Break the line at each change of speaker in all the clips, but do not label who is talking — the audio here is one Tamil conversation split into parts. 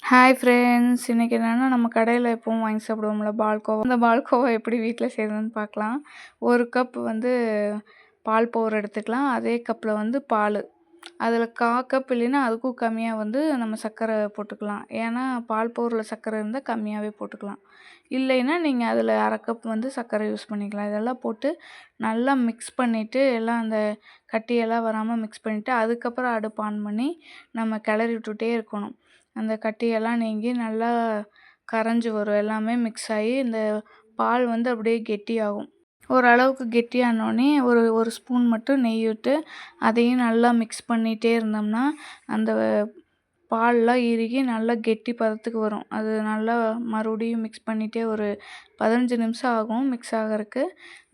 Hi friends! இன்றைக்கி என்னென்னா நம்ம கடையில் எப்பவும் வாங்கி சாப்பிடுவோம்ல பால்கோவா. அந்த பால்கோவா எப்படி வீட்டில் செய்கிறதுன்னு பார்க்கலாம். 1 கப் பால் பவுடர் எடுத்துக்கலாம். அதே கப்பில் பால், அதில் 1/4 கப் இல்லைன்னா அதுக்கும் கம்மியாக நம்ம சர்க்கரை போட்டுக்கலாம். ஏன்னா பால் பவுடரில் சர்க்கரை இருந்தால் கம்மியாகவே போட்டுக்கலாம். இல்லைன்னா நீங்கள் அதில் 1/2 கப் சர்க்கரை யூஸ் பண்ணிக்கலாம். இதெல்லாம் போட்டு நல்லா மிக்ஸ் பண்ணிவிட்டு, எல்லாம் அந்த கட்டியெல்லாம் வராமல் மிக்ஸ் பண்ணிவிட்டு, அதுக்கப்புறம் அடுப்பு ஆன் பண்ணி நம்ம கிளறி விட்டுட்டே இருக்கணும். அந்த கட்டியெல்லாம் நீங்கி நல்லா கரைஞ்சி வரும். எல்லாமே மிக்ஸ் ஆகி இந்த பால் அப்படியே கெட்டியாகும். ஓரளவுக்கு கெட்டியானோடனே ஒரு ஸ்பூன் மட்டும் நெய் விட்டு அதையும் நல்லா மிக்ஸ் பண்ணிகிட்டே இருந்தோம்னா அந்த பால்லாம் இறுகி நல்லா கெட்டி பதத்துக்கு வரும். அது நல்லா மறுபடியும் மிக்ஸ் பண்ணிகிட்டே ஒரு 15 நிமிஷம் ஆகும் மிக்ஸ் ஆகிறதுக்கு.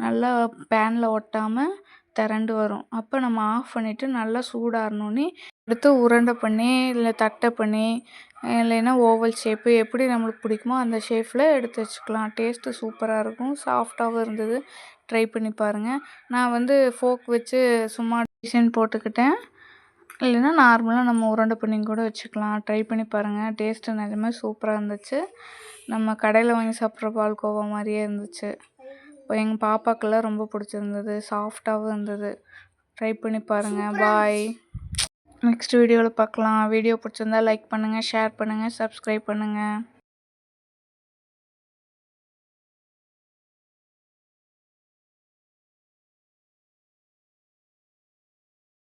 நல்லா பேனில் ஒட்டாமல் திரண்டு வரும். அப்போ நம்ம ஆஃப் பண்ணிவிட்டு நல்லா சூடாறினோடனே எடுத்து உருண்டை பண்ணி, இல்லை தட்டை பண்ணி, இல்லைன்னா ஓவல் ஷேப்பு எப்படி நம்மளுக்கு பிடிக்குமோ அந்த ஷேப்பில் எடுத்து வச்சுக்கலாம். டேஸ்ட்டு சூப்பராக இருக்கும். சாஃப்டாகவும் இருந்தது. ட்ரை பண்ணி பாருங்கள். நான் ஃபோக் வச்சு சும்மா டிசைன் போட்டுக்கிட்டேன். இல்லைன்னா நார்மலாக நம்ம உருண்டை பண்ணி கூட வச்சுக்கலாம். ட்ரை பண்ணி பாருங்கள். டேஸ்ட்டு நிஜமே சூப்பராக இருந்துச்சு. நம்ம கடையில் வாங்கி சாப்பிட்ற பால்கோவா மாதிரியே இருந்துச்சு. இப்போ எங்கள் பாப்பாக்கெல்லாம் ரொம்ப பிடிச்சிருந்தது. சாஃப்டாகவும் இருந்தது. ட்ரை பண்ணி பாருங்கள். பாய். நெக்ஸ்ட் வீடியோவில் பார்க்கலாம். வீடியோ பிடிச்சிருந்தா லைக் பண்ணுங்கள், ஷேர் பண்ணுங்கள், சப்ஸ்கிரைப் பண்ணுங்கள்.